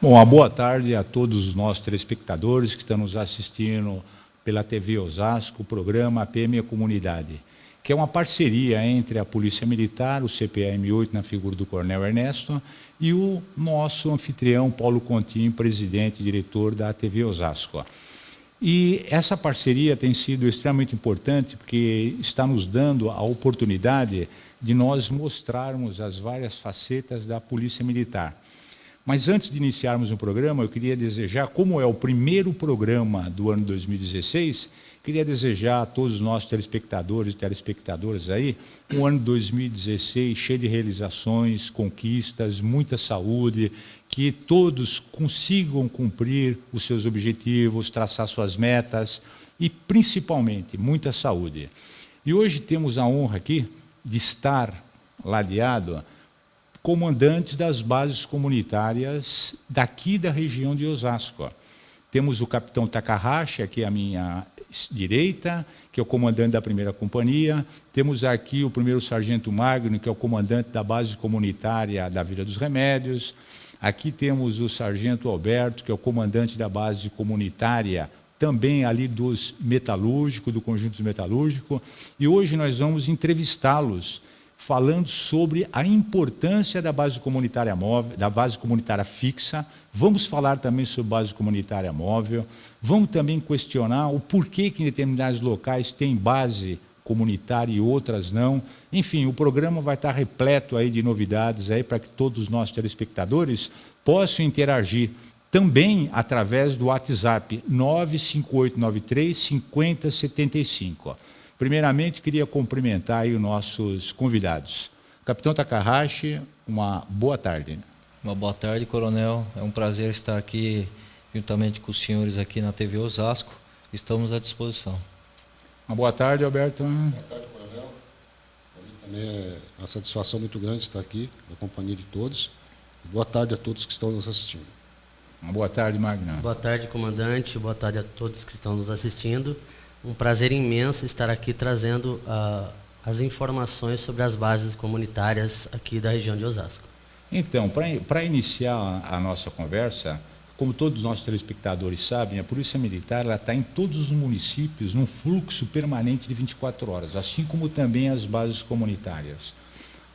Bom, uma boa tarde a todos os nossos telespectadores que estão nos assistindo pela TV Osasco, o programa PM e a Comunidade, que é uma parceria entre a Polícia Militar, o CPAM-8, na figura do Coronel Ernesto, e o nosso anfitrião, Paulo Continho, presidente e diretor da TV Osasco. E essa parceria tem sido extremamente importante porque está nos dando a oportunidade de nós mostrarmos as várias facetas da Polícia Militar. Mas antes de iniciarmos o programa, eu queria desejar, como é o primeiro programa do ano 2016, queria desejar a todos os nossos telespectadores e telespectadoras aí, um ano 2016 cheio de realizações, conquistas, muita saúde, que todos consigam cumprir os seus objetivos, traçar suas metas e, principalmente, muita saúde. E hoje temos a honra aqui de estar ladeado comandantes das bases comunitárias daqui da região de Osasco. Temos o capitão Takahashi, aqui à minha direita, que é o comandante da primeira companhia. Temos aqui o primeiro sargento Magno, que é o comandante da base comunitária da Vila dos Remédios. Aqui temos o sargento Alberto, que é o comandante da base comunitária, também ali dos metalúrgicos, do conjunto metalúrgico. E hoje nós vamos entrevistá-los, falando sobre a importância da base comunitária móvel, da base comunitária fixa. Vamos falar também sobre base comunitária móvel. Vamos também questionar o porquê que em determinados locais tem base comunitária e outras não. Enfim, o programa vai estar repleto aí de novidades aí para que todos os nossos telespectadores possam interagir também através do WhatsApp 95893-5075. Primeiramente, queria cumprimentar aí os nossos convidados. Capitão Takahashi, uma boa tarde. Uma boa tarde, coronel. É um prazer estar aqui juntamente com os senhores aqui na TV Osasco. Estamos à disposição. Uma boa tarde, Alberto. Boa tarde, coronel. Também é uma satisfação muito grande estar aqui, na companhia de todos. Boa tarde a todos que estão nos assistindo. Uma boa tarde, Magno. Boa tarde, comandante. Boa tarde a todos que estão nos assistindo. Um prazer imenso estar aqui trazendo as informações sobre as bases comunitárias aqui da região de Osasco. Então, para iniciar a nossa conversa, como todos os nossos telespectadores sabem, a Polícia Militar está em todos os municípios num fluxo permanente de 24 horas, assim como também as bases comunitárias.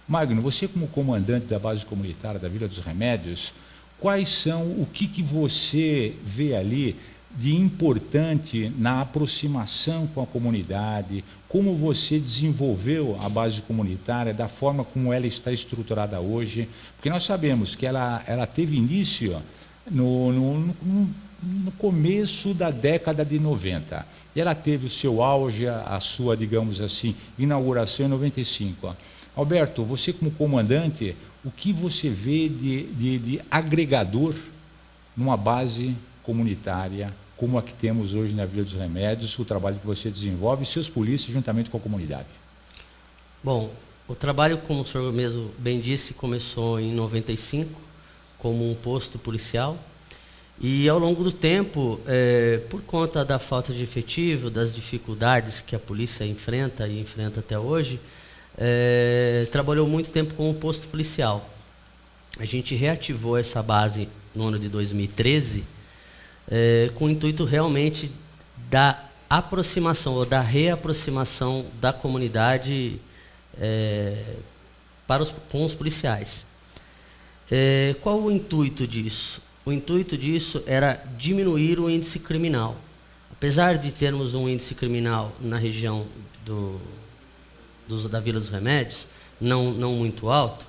Magno, você como comandante da base comunitária da Vila dos Remédios, quais são, o que você vê ali de importante na aproximação com a comunidade, como você desenvolveu a base comunitária, da forma como ela está estruturada hoje, porque nós sabemos que ela teve início no começo da década de 90. E ela teve o seu auge, a sua, digamos assim, inauguração em 95. Alberto, você como comandante, o que você vê de agregador numa base comunitária como a que temos hoje na Vila dos Remédios, o trabalho que você desenvolve e seus polícias juntamente com a comunidade? Bom, o trabalho, como o senhor mesmo bem disse, começou em 95 como um posto policial e ao longo do tempo, por conta da falta de efetivo, das dificuldades que a polícia enfrenta e enfrenta até hoje, trabalhou muito tempo como posto policial. A gente reativou essa base no ano de 2013 com o intuito realmente da aproximação ou da reaproximação da comunidade com os policiais. Qual o intuito disso? O intuito disso era diminuir o índice criminal. Apesar de termos um índice criminal na região da Vila dos Remédios, não muito alto,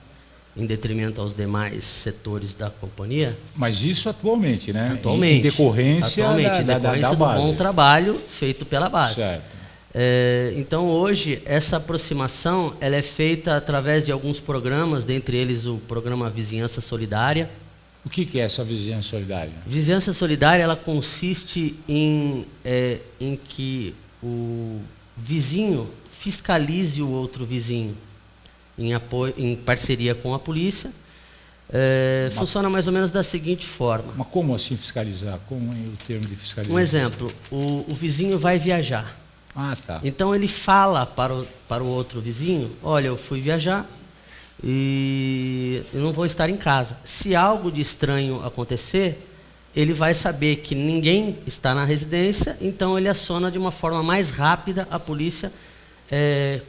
em detrimento aos demais setores da companhia. Mas isso atualmente, né? Atualmente. Em decorrência da do base. bom trabalho feito pela base. Certo. Então, hoje, essa aproximação ela é feita através de alguns programas, dentre eles o programa Vizinhança Solidária. O que é essa vizinhança solidária? Vizinhança Solidária ela consiste em que o vizinho fiscalize o outro vizinho, em parceria com a polícia. Funciona mais ou menos da seguinte forma. Mas como assim fiscalizar? Como é o termo de fiscalizar? Um exemplo, o vizinho vai viajar. Ah, tá. Então ele fala para o outro vizinho: olha, eu fui viajar, e eu não vou estar em casa. Se algo de estranho acontecer, ele vai saber que ninguém está na residência, então ele aciona de uma forma mais rápida a polícia,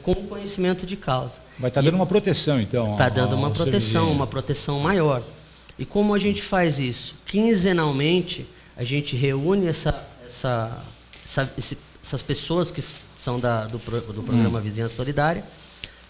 com conhecimento de causa. Vai estar dando uma proteção, então. Está dando uma proteção maior. E como a gente faz isso? Quinzenalmente, a gente reúne essas pessoas que são do programa Vizinhança Solidária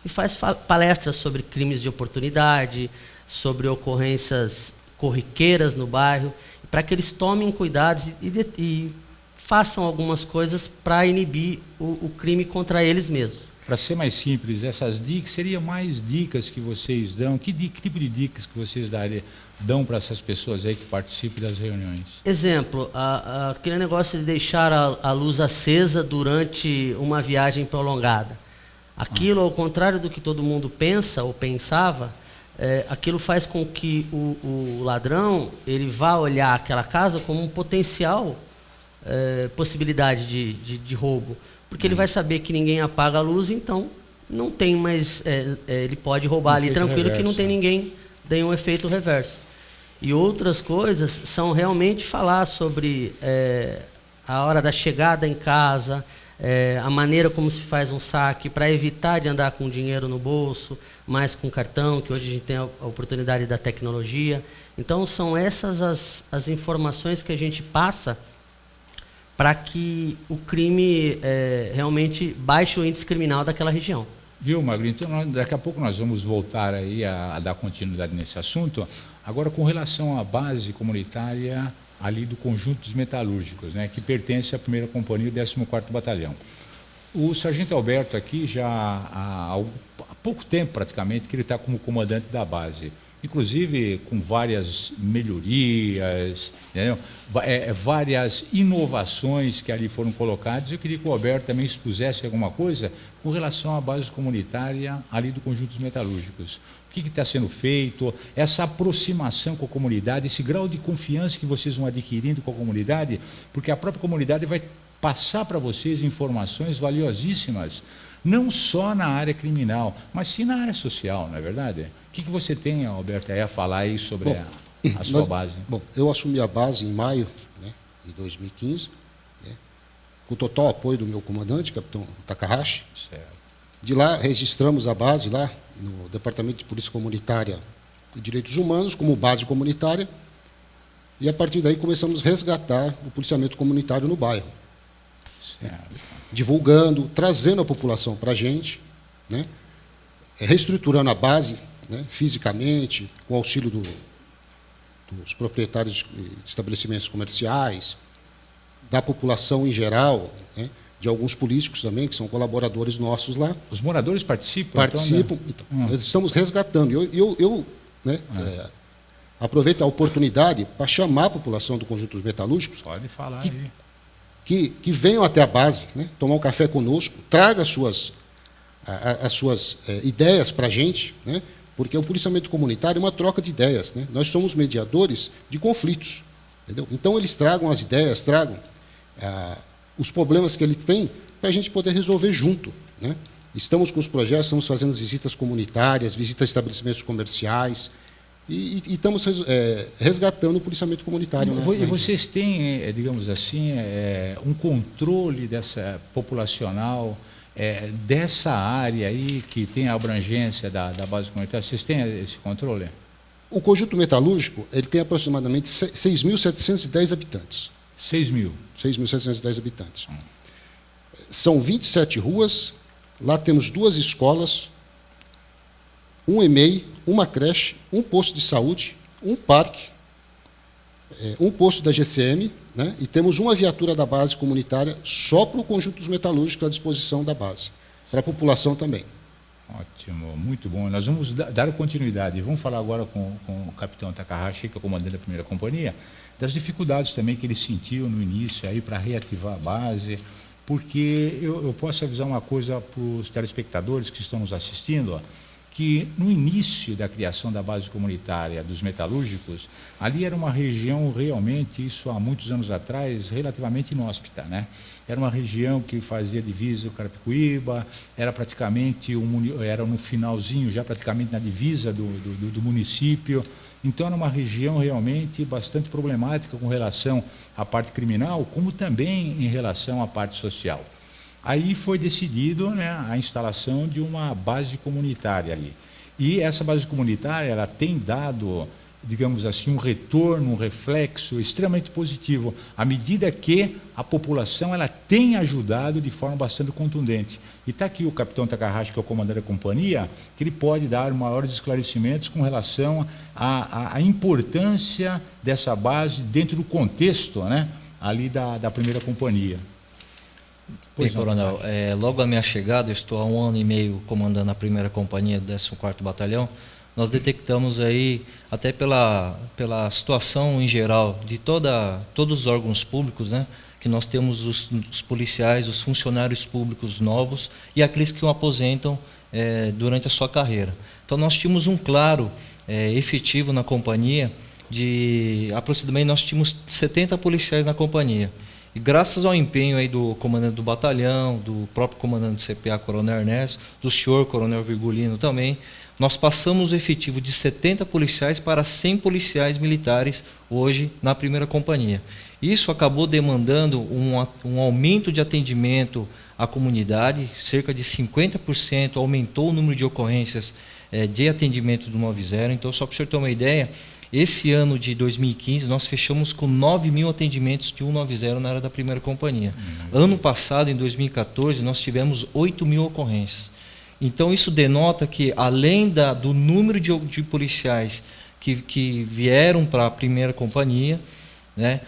e faz palestras sobre crimes de oportunidade, sobre ocorrências corriqueiras no bairro, para que eles tomem cuidados e façam algumas coisas para inibir o crime contra eles mesmos. Para ser mais simples, essas dicas, seriam mais dicas que vocês dão? Que tipo de dicas que vocês dão para essas pessoas aí que participam das reuniões? Exemplo, aquele negócio de deixar a luz acesa durante uma viagem prolongada. Aquilo, ao contrário do que todo mundo pensa ou pensava, aquilo faz com que o ladrão ele vá olhar aquela casa como um potencial possibilidade de roubo. Porque ele vai saber que ninguém apaga a luz, então não tem mais... ele pode roubar ali tranquilo, reverso, que não tem ninguém, tem um efeito reverso. E outras coisas são realmente falar sobre a hora da chegada em casa, a maneira como se faz um saque, para evitar de andar com dinheiro no bolso, mais com cartão, que hoje a gente tem a oportunidade da tecnologia. Então, são essas as informações que a gente passa para que o crime realmente baixe o índice criminal daquela região. Viu, Magrinho? Então, daqui a pouco nós vamos voltar aí a dar continuidade nesse assunto. Agora, com relação à base comunitária ali do Conjunto dos Metalúrgicos, né, que pertence à 1ª Companhia do 14º Batalhão. O Sargento Alberto aqui já há pouco tempo, praticamente, que ele está como comandante da base. Inclusive com várias melhorias, entendeu? Várias inovações que ali foram colocadas. Eu queria que o Alberto também expusesse alguma coisa com relação à base comunitária ali do Conjunto dos Metalúrgicos. O que está sendo feito, essa aproximação com a comunidade, esse grau de confiança que vocês vão adquirindo com a comunidade, porque a própria comunidade vai passar para vocês informações valiosíssimas, não só na área criminal, mas sim na área social, não é verdade? O que você tem, Alberto, a falar aí sobre a sua base? Bom, eu assumi a base em maio, né, de 2015, né, com o total apoio do meu comandante, capitão Takahashi. Certo. De lá, registramos a base lá no Departamento de Polícia Comunitária e Direitos Humanos como base comunitária, e a partir daí começamos a resgatar o policiamento comunitário no bairro. Certo. Divulgando, trazendo a população para a gente, né, reestruturando a base, né, fisicamente, com o auxílio dos proprietários de estabelecimentos comerciais, da população em geral, né, de alguns políticos também, que são colaboradores nossos lá. Os moradores participam? Participam. Então, nós estamos resgatando. Eu aproveito a oportunidade para chamar a população do Conjunto dos Metalúrgicos. Pode falar aí. Que venham até a base, né, tomar um café conosco, traga as suas ideias para a gente, né, porque o policiamento comunitário é uma troca de ideias. Né? Nós somos mediadores de conflitos. Entendeu? Então, eles tragam as ideias, tragam os problemas que eles têm para a gente poder resolver junto. Né? Estamos com os projetos, estamos fazendo visitas comunitárias, visitas a estabelecimentos comerciais, e estamos resgatando o policiamento comunitário. E vocês têm, digamos assim, um controle dessa populacional, dessa área aí que tem a abrangência da base comunitária? Vocês têm esse controle? O Conjunto Metalúrgico ele tem aproximadamente 6.710 habitantes. 6.000? 6.710 habitantes. São 27 ruas, lá temos 2 escolas, um EMEI, uma creche, um posto de saúde, um parque, um posto da GCM, né, e temos uma viatura da base comunitária só para o Conjunto dos Metalúrgicos à disposição da base, para a população também. Ótimo, muito bom. Nós vamos dar continuidade. Vamos falar agora com o capitão Takahashi, que é o comandante da 1ª Companhia, das dificuldades também que ele sentiu no início aí para reativar a base, porque eu posso avisar uma coisa para os telespectadores que estão nos assistindo, que no início da criação da base comunitária dos metalúrgicos, ali era uma região realmente, isso há muitos anos atrás, relativamente inóspita, né? Era uma região que fazia divisa com Carapicuíba, era praticamente, era no finalzinho, já praticamente na divisa do município. Então era uma região realmente bastante problemática com relação à parte criminal, como também em relação à parte social. Aí foi decidido, né, a instalação de uma base comunitária ali. E essa base comunitária, ela tem dado, digamos assim, um retorno, um reflexo extremamente positivo, à medida que a população ela tem ajudado de forma bastante contundente. E está aqui o capitão Takahashi, que é o comandante da companhia, que ele pode dar maiores esclarecimentos com relação à importância dessa base dentro do contexto, né, ali da primeira companhia. Bem, coronel, logo à minha chegada, eu estou há 1 ano e meio comandando a primeira companhia do 14º Batalhão, nós detectamos aí, até pela situação em geral de todos os órgãos públicos, né, que nós temos os policiais, os funcionários públicos novos e aqueles que o aposentam durante a sua carreira. Então nós tínhamos um claro efetivo na companhia, aproximadamente nós tínhamos 70 policiais na companhia. E graças ao empenho aí do comandante do batalhão, do próprio comandante do CPA, Coronel Ernesto, do senhor Coronel Virgulino também, nós passamos o efetivo de 70 policiais para 100 policiais militares hoje na primeira companhia. Isso acabou demandando um aumento de atendimento à comunidade, cerca de 50% aumentou o número de ocorrências de atendimento do 90. Então, só para o senhor ter uma ideia, esse ano de 2015, nós fechamos com 9.000 atendimentos de 190 na área da primeira companhia. Ano passado, em 2014, nós tivemos 8.000 ocorrências. Então, isso denota que, além do número de policiais que vieram para a primeira companhia, né,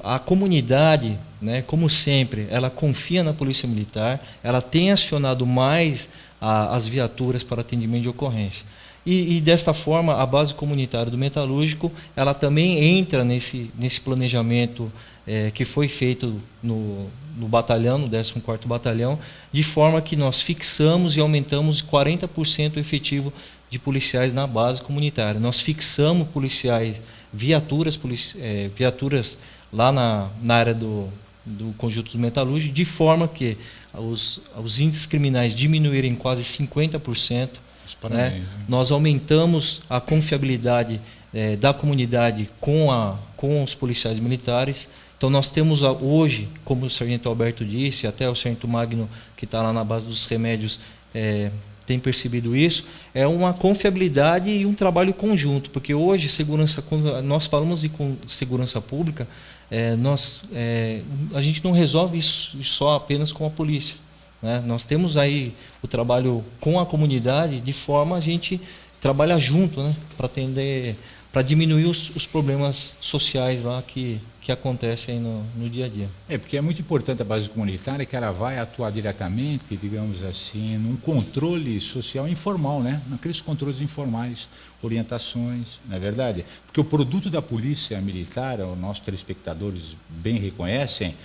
a comunidade, né, como sempre, ela confia na Polícia Militar, ela tem acionado mais as viaturas para atendimento de ocorrência. E desta forma, a base comunitária do metalúrgico, ela também entra nesse planejamento que foi feito no batalhão, no 14º Batalhão, de forma que nós fixamos e aumentamos 40% o efetivo de policiais na base comunitária. Nós fixamos policiais, viaturas lá na área do conjunto dos metalúrgicos, de forma que os índices criminais diminuírem quase 50%. Né? Nós aumentamos a confiabilidade da comunidade com os policiais militares. Então nós temos hoje, como o sargento Alberto disse, até o sargento Magno, que está lá na base dos remédios, tem percebido isso, é uma confiabilidade e um trabalho conjunto, porque hoje, quando nós falamos de segurança pública, a gente não resolve isso só apenas com a polícia. Né? Nós temos aí o trabalho com a comunidade, de forma a gente trabalhar junto, né? Para diminuir os problemas sociais lá que acontecem no dia a dia. Porque é muito importante a base comunitária, que ela vai atuar diretamente, digamos assim, num controle social informal, né? Naqueles controles informais, orientações, não é verdade? Porque o produto da polícia militar, os nossos telespectadores bem reconhecem,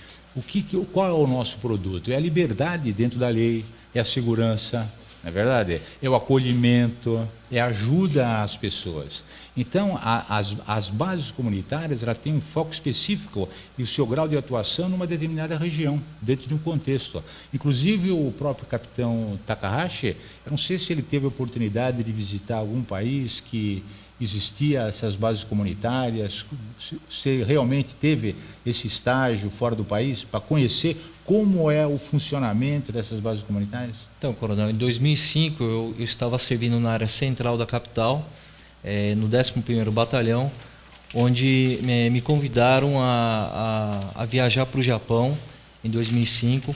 qual é o nosso produto? É a liberdade dentro da lei, é a segurança, não é verdade? É o acolhimento, é a ajuda às pessoas. Então, as bases comunitárias, ela têm um foco específico e o seu grau de atuação numa determinada região, dentro de um contexto. Inclusive, o próprio capitão Takahashi, eu não sei se ele teve a oportunidade de visitar algum país que existia essas bases comunitárias, se realmente teve esse estágio fora do país, para conhecer como é o funcionamento dessas bases comunitárias? Então, coronel, em 2005 eu estava servindo na área central da capital, no 11º Batalhão, onde me convidaram a viajar para o Japão em 2005,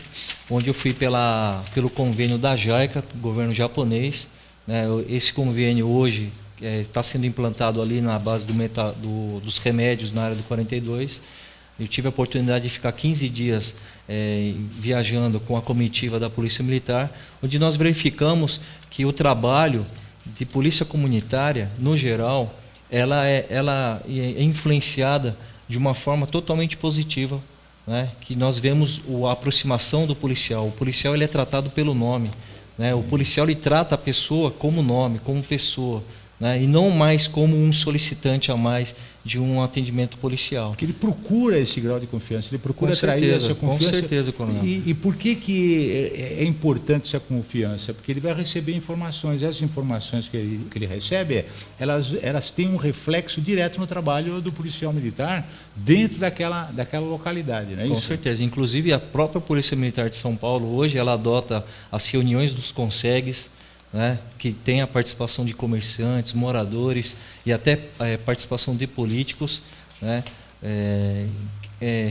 onde eu fui pelo convênio da JICA, governo japonês. Né? Esse convênio hoje está sendo implantado ali na base dos remédios na área do 42. Eu tive a oportunidade de ficar 15 dias viajando com a comitiva da Polícia Militar, onde nós verificamos que o trabalho de polícia comunitária, no geral, ela é influenciada de uma forma totalmente positiva, né? Que nós vemos a aproximação do policial. O policial ele é tratado pelo nome. né? O policial ele trata a pessoa como nome, como pessoa, né? E não mais como um solicitante a mais de um atendimento policial. Porque ele procura esse grau de confiança, ele procura atrair essa confiança. Com certeza, coronel. E por que é importante essa confiança? Porque ele vai receber informações. Essas informações que ele recebe, elas têm um reflexo direto no trabalho do policial militar dentro daquela localidade, não é isso? Com certeza. Inclusive, a própria Polícia Militar de São Paulo, hoje, ela adota as reuniões dos CONSEGs, né, que tem a participação de comerciantes, moradores e até participação de políticos, né,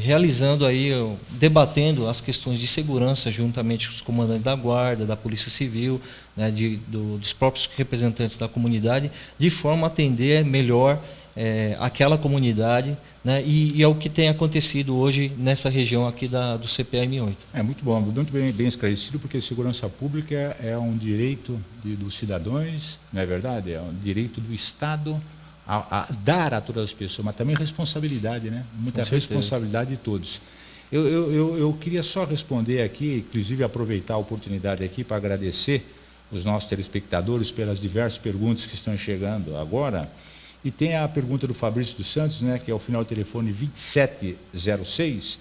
realizando aí, debatendo as questões de segurança juntamente com os comandantes da Guarda, da Polícia Civil, né, dos próprios representantes da comunidade, de forma a atender melhor aquela comunidade, né, e é o que tem acontecido hoje nessa região aqui do CPAM-8. É muito bom, muito bem esclarecido, porque segurança pública é um direito dos cidadãos, não é verdade? É um direito do Estado a dar a todas as pessoas, mas também responsabilidade, né? Muita responsabilidade de todos. Eu queria só responder aqui, inclusive aproveitar a oportunidade aqui para agradecer os nossos telespectadores pelas diversas perguntas que estão chegando agora. E tem a pergunta do Fabrício dos Santos, né, que é o final do telefone 2706.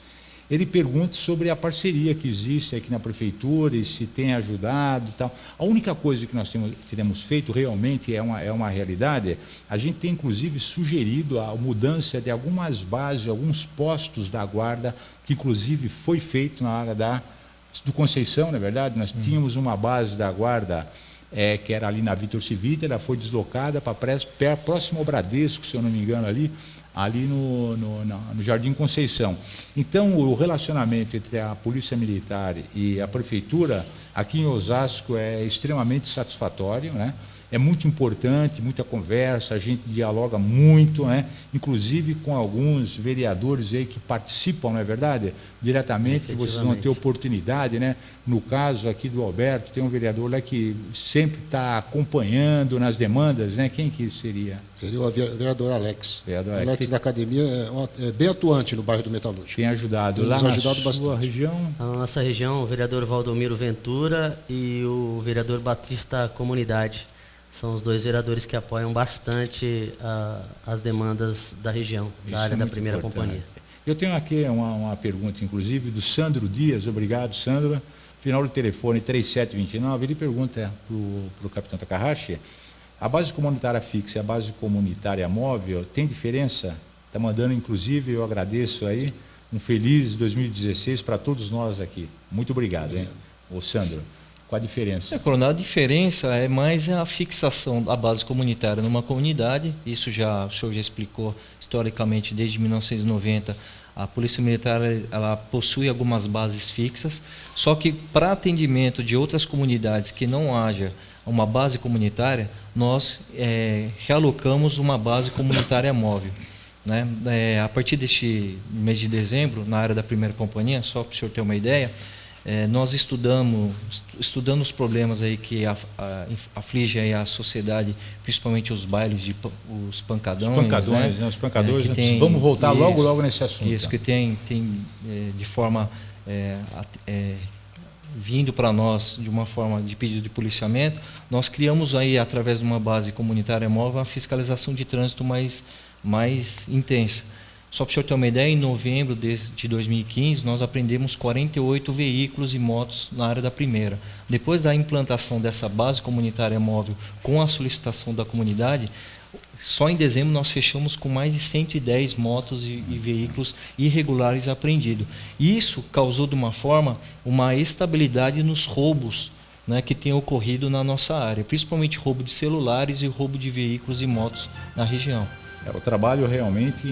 Ele pergunta sobre a parceria que existe aqui na prefeitura e se tem ajudado e tal. A única coisa que nós temos feito realmente é uma realidade. A gente tem inclusive sugerido a mudança de algumas bases, alguns postos da Guarda, que inclusive foi feito na área do Conceição, na verdade. Nós tínhamos uma base da Guarda que era ali na Vitor Civita, ela foi deslocada para próximo ao Bradesco, se eu não me engano, ali no Jardim Conceição. Então, o relacionamento entre a Polícia Militar e a Prefeitura, aqui em Osasco, é extremamente satisfatório, né? É muito importante, muita conversa, a gente dialoga muito, né? Inclusive com alguns vereadores aí que participam, não é verdade? Diretamente, que vocês vão ter oportunidade, né? No caso aqui do Alberto, tem um vereador lá que sempre está acompanhando nas demandas, né? Quem que seria? Seria o vereador Alex. Alex da Academia é bem atuante no bairro do Metalúrgico. Tem ajudado lá na sua região? Na nossa região, o vereador Valdomiro Ventura e o vereador Batista Comunidade. São os dois vereadores que apoiam bastante as demandas da região, da área da primeira companhia. Eu tenho aqui uma pergunta, inclusive, do Sandro Dias. Obrigado, Sandro. Final do telefone 3729. Ele pergunta para o capitão Takahashi: a base comunitária fixa e a base comunitária móvel tem diferença? Está mandando, inclusive, eu agradeço aí, um feliz 2016 para todos nós aqui. Muito obrigado, hein, ô Sandro. Qual a diferença? Coronel, a diferença é mais a fixação da base comunitária numa comunidade. Isso o senhor já explicou historicamente, desde 1990, a Polícia Militar ela possui algumas bases fixas, só que para atendimento de outras comunidades que não haja uma base comunitária, nós realocamos uma base comunitária móvel. Né? A partir deste mês de dezembro, na área da primeira companhia, só para o senhor ter uma ideia, nós estudando os problemas aí que afligem aí a sociedade, principalmente os bailes, os pancadões. Os pancadões, né? Os pancadores. Vamos voltar logo nesse assunto. Isso, que tem de forma vindo para nós de uma forma de pedido de policiamento. Nós criamos aí, através de uma base comunitária móvel, uma fiscalização de trânsito mais intensa. Só para o senhor ter uma ideia, em novembro de 2015, nós apreendemos 48 veículos e motos na área da primeira. Depois da implantação dessa base comunitária móvel com a solicitação da comunidade, só em dezembro nós fechamos com mais de 110 motos e veículos irregulares apreendidos. Isso causou, de uma forma, uma estabilidade nos roubos, né, que tem ocorrido na nossa área, principalmente roubo de celulares e roubo de veículos e motos na região. O trabalho realmente,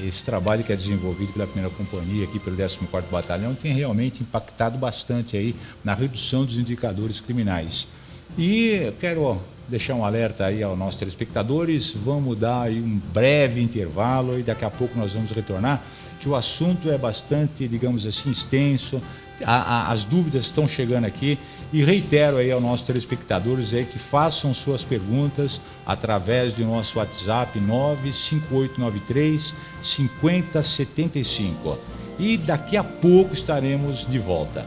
esse trabalho que é desenvolvido pela primeira companhia aqui pelo 14º Batalhão tem realmente impactado bastante aí na redução dos indicadores criminais. E eu quero deixar um alerta aí aos nossos telespectadores, vamos dar aí um breve intervalo e daqui a pouco nós vamos retornar, que o assunto é bastante, digamos assim, extenso, as dúvidas estão chegando aqui e reitero aí aos nossos telespectadores aí que façam suas perguntas através do nosso WhatsApp 95893 5075 e daqui a pouco estaremos de volta.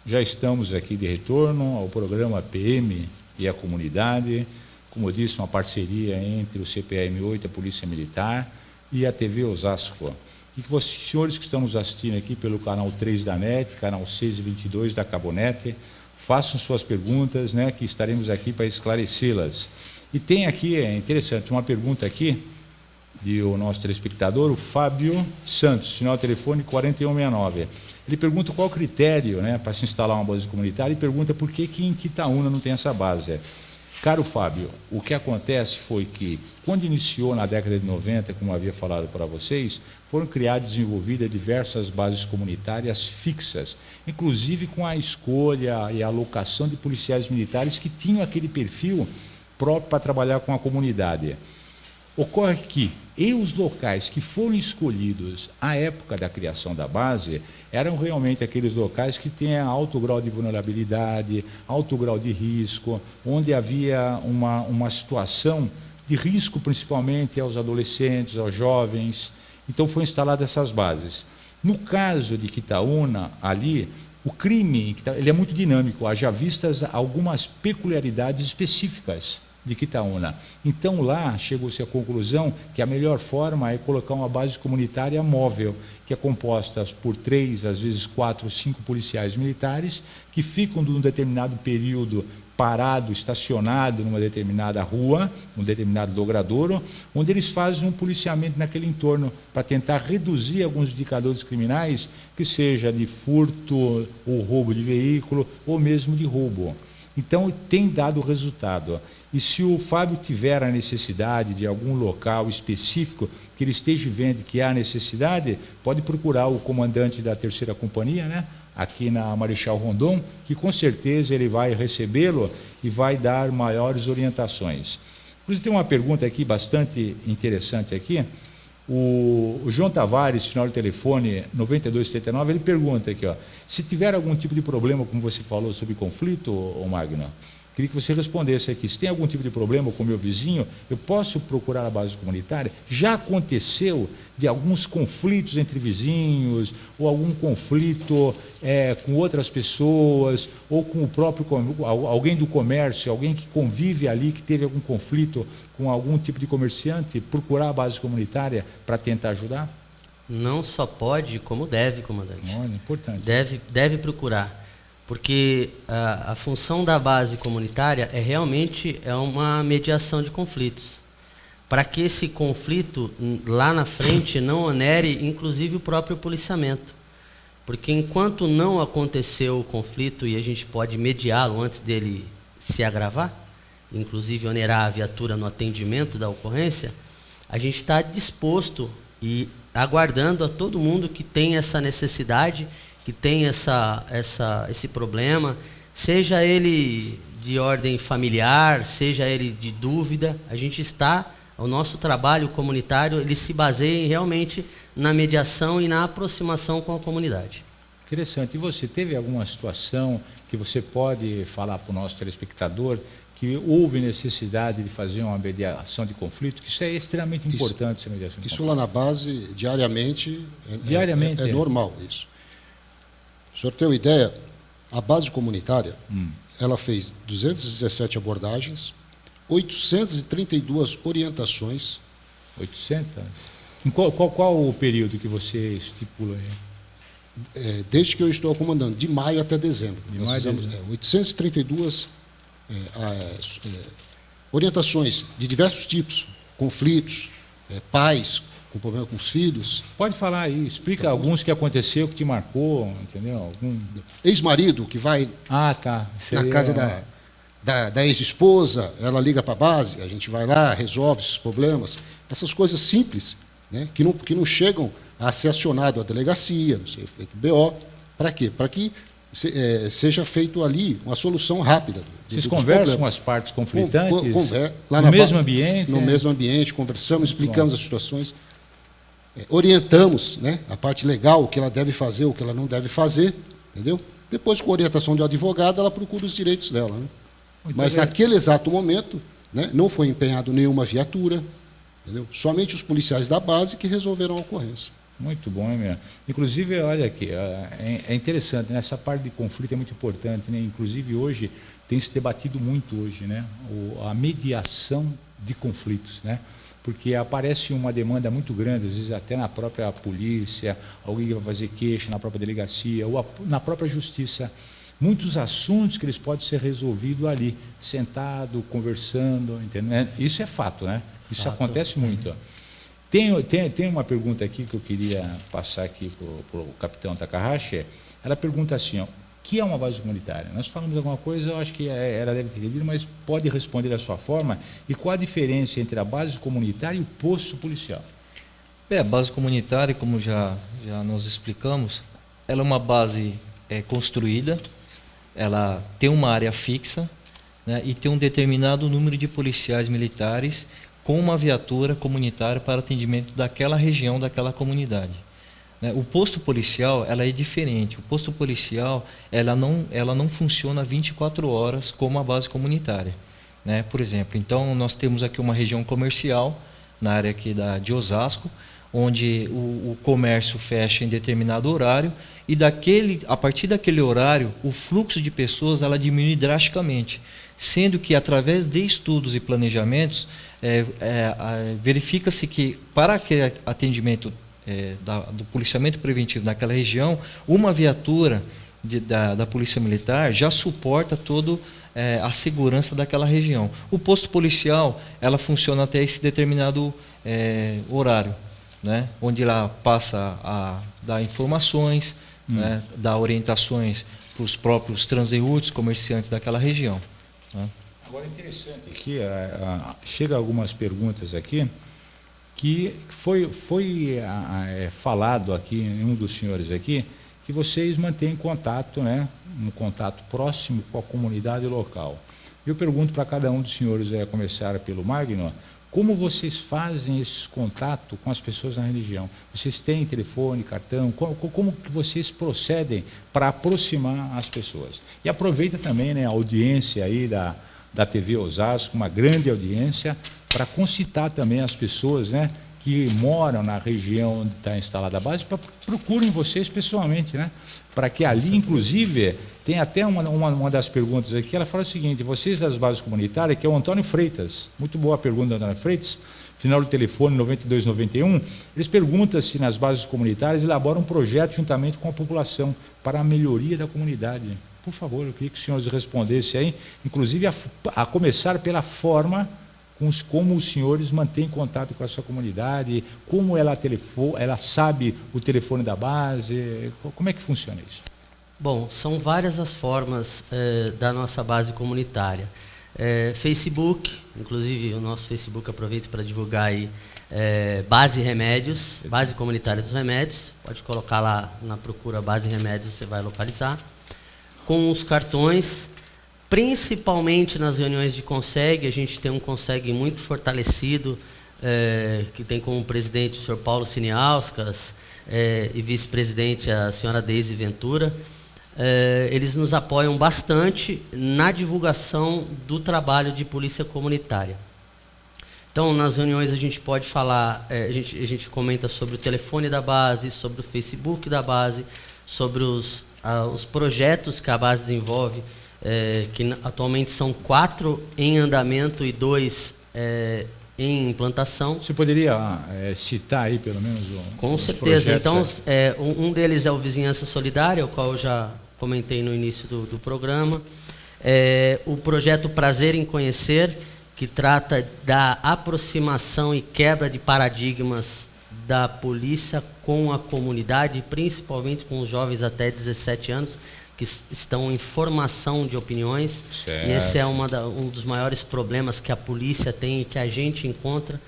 já estamos aqui de retorno ao programa PM e a comunidade, como eu disse, uma parceria entre o CPAM8, a Polícia Militar e a TV Osasco. E que vocês, senhores que estão nos assistindo aqui pelo canal 3 da NET, canal 6 e 22 da Cabonet, façam suas perguntas, né, que estaremos aqui para esclarecê-las. E tem aqui, é interessante, uma pergunta aqui do nosso telespectador, o Fábio Santos, sinal telefone 4169. Ele pergunta qual o critério, né, para se instalar uma base comunitária e pergunta por que em Quitaúna não tem essa base. Caro Fábio, o que acontece foi que, quando iniciou na década de 90, como havia falado para vocês, foram criadas e desenvolvidas diversas bases comunitárias fixas, inclusive com a escolha e a alocação de policiais militares que tinham aquele perfil próprio para trabalhar com a comunidade. Ocorre que os locais que foram escolhidos à época da criação da base eram realmente aqueles locais que têm alto grau de vulnerabilidade, alto grau de risco, onde havia uma situação de risco principalmente aos adolescentes, aos jovens. Então foram instaladas essas bases. No caso de Quitaúna, ali, o crime ele é muito dinâmico, haja vistas algumas peculiaridades específicas de Quitaúna. Então, lá chegou-se à conclusão que a melhor forma é colocar uma base comunitária móvel, que é composta por 3, às vezes 4, 5 policiais militares, que ficam num determinado período parado, estacionado numa determinada rua, num determinado logradouro, onde eles fazem um policiamento naquele entorno para tentar reduzir alguns indicadores criminais, que seja de furto ou roubo de veículo, ou mesmo de roubo. Então, tem dado resultado. E se o Fábio tiver a necessidade de algum local específico, que ele esteja vendo que há necessidade, pode procurar o comandante da 3ª Companhia, né? Aqui na Marechal Rondon, que com certeza ele vai recebê-lo e vai dar maiores orientações. Inclusive, tem uma pergunta aqui bastante interessante aqui. O João Tavares, sinal de telefone 9279, ele pergunta aqui, ó, se tiver algum tipo de problema, como você falou sobre conflito, Magno, queria que você respondesse aqui, se tem algum tipo de problema com o meu vizinho, eu posso procurar a base comunitária? Já aconteceu de alguns conflitos entre vizinhos, ou algum conflito com outras pessoas, ou com o próprio, alguém do comércio, alguém que convive ali, que teve algum conflito com algum tipo de comerciante, procurar a base comunitária para tentar ajudar? Não só pode, como deve, comandante. Olha, importante. Deve procurar. Porque a função da base comunitária realmente uma mediação de conflitos. Para que esse conflito, lá na frente, não onere, inclusive, o próprio policiamento. Porque enquanto não aconteceu o conflito e a gente pode mediá-lo antes dele se agravar, inclusive onerar a viatura no atendimento da ocorrência, a gente está disposto e aguardando a todo mundo que tem essa necessidade, que tem esse problema, seja ele de ordem familiar, seja ele de dúvida, o nosso trabalho comunitário, ele se baseia realmente na mediação e na aproximação com a comunidade. Interessante. E você teve alguma situação que você pode falar para o nosso telespectador que houve necessidade de fazer uma mediação de conflito? Que isso é extremamente importante, essa mediação de conflito. Isso lá na base, diariamente, é normal isso. O senhor tem uma ideia? A base comunitária, ela fez 217 abordagens, 832 orientações. 800? Em qual o período que você estipula aí? Desde que eu estou comandando, de maio até dezembro. Nós fizemos 832 orientações de diversos tipos, conflitos, pais com problema com os filhos. Pode falar aí, explica alguns que aconteceu, que te marcou, entendeu? Algum ex-marido que vai na casa da ex-esposa, ela liga para a base, a gente vai lá, resolve esses problemas. Essas coisas simples, né, que não chegam a ser acionado a delegacia, não sei, feito BO. Para quê? Para que seja feito ali uma solução rápida. Vocês conversam com as partes conflitantes? Lá no mesmo ambiente? No mesmo ambiente, conversamos, explicamos as situações, orientamos, né, a parte legal, o que ela deve fazer, o que ela não deve fazer, entendeu? Depois, com a orientação de um advogado, ela procura os direitos dela. Né? Mas naquele exato momento, né, não foi empenhado nenhuma viatura, entendeu? Somente os policiais da base que resolveram a ocorrência. Muito bom, hein, meu? Inclusive, olha aqui, é interessante, né? Essa parte de conflito é muito importante, né? Inclusive, hoje, tem se debatido muito hoje, né? A mediação de conflitos, né? Porque aparece uma demanda muito grande, às vezes até na própria polícia, alguém vai fazer queixa na própria delegacia, ou na própria justiça. Muitos assuntos que eles podem ser resolvidos ali, sentado, conversando, entendeu? Isso é fato, né? Isso fato. Acontece muito. Tem uma pergunta aqui que eu queria passar aqui para o capitão Takahashi. Ela pergunta assim, ó, o que é uma base comunitária? Nós falamos alguma coisa, eu acho que ela deve ter entendido, mas pode responder da sua forma. E qual a diferença entre a base comunitária e o posto policial? A base comunitária, como já nós explicamos, ela é uma base construída, ela tem uma área fixa, né, e tem um determinado número de policiais militares com uma viatura comunitária para atendimento daquela região, daquela comunidade. O posto policial, ela é diferente. O posto policial, ela não funciona 24 horas como a base comunitária, né? Por exemplo, então nós temos aqui uma região comercial, na área aqui de Osasco, onde o comércio fecha em determinado horário e a partir daquele horário, o fluxo de pessoas ela diminui drasticamente, sendo que através de estudos e planejamentos, verifica-se que para aquele atendimento do policiamento preventivo naquela região, uma viatura da Polícia Militar já suporta toda a segurança daquela região. O posto policial, ela funciona até esse determinado horário, né? Onde ela passa a dar informações, né? Dar orientações para os próprios transeuntes, comerciantes daquela região, né? Agora, interessante aqui, chega algumas perguntas aqui, que foi falado aqui, em um dos senhores aqui, que vocês mantêm contato, né, um contato próximo com a comunidade local. Eu pergunto para cada um dos senhores, começar pelo Magno, como vocês fazem esse contato com as pessoas na religião? Vocês têm telefone, cartão? Como que vocês procedem para aproximar as pessoas? E aproveita também, né, a audiência aí da TV Osasco, uma grande audiência, para concitar também as pessoas, né, que moram na região onde está instalada a base, para procurem vocês pessoalmente, né, para que ali, inclusive, tem até uma das perguntas aqui, ela fala o seguinte: vocês das bases comunitárias, que é o Antônio Freitas, muito boa a pergunta do Antônio Freitas, final do telefone 9291, eles perguntam se nas bases comunitárias elaboram um projeto juntamente com a população para a melhoria da comunidade. Por favor, eu queria que os senhores respondessem aí, inclusive a começar pela forma como os senhores mantêm contato com a sua comunidade, como ela sabe o telefone da base, como é que funciona isso? Bom, são várias as formas da nossa base comunitária. Facebook, inclusive o nosso Facebook aproveita para divulgar aí, Base Remédios, Base Comunitária dos Remédios, pode colocar lá na procura Base Remédios, você vai localizar. Com os cartões, principalmente nas reuniões de CONSEG, a gente tem um CONSEG muito fortalecido, que tem como presidente o senhor Paulo Siniauskas e vice-presidente a senhora Deise Ventura. Eles nos apoiam bastante na divulgação do trabalho de polícia comunitária. Então, nas reuniões a gente pode falar, a gente comenta sobre o telefone da base, sobre o Facebook da base, sobre os projetos que a base desenvolve, que atualmente são 4 em andamento e 2 em implantação. Você poderia citar aí pelo menos com certeza. Então, um deles é o Vizinhança Solidária, o qual eu já comentei no início do programa. O projeto Prazer em Conhecer, que trata da aproximação e quebra de paradigmas da polícia com a comunidade, principalmente com os jovens até 17 anos, que estão em formação de opiniões. Certo. E esse é um dos maiores problemas que a polícia tem e que a gente encontra,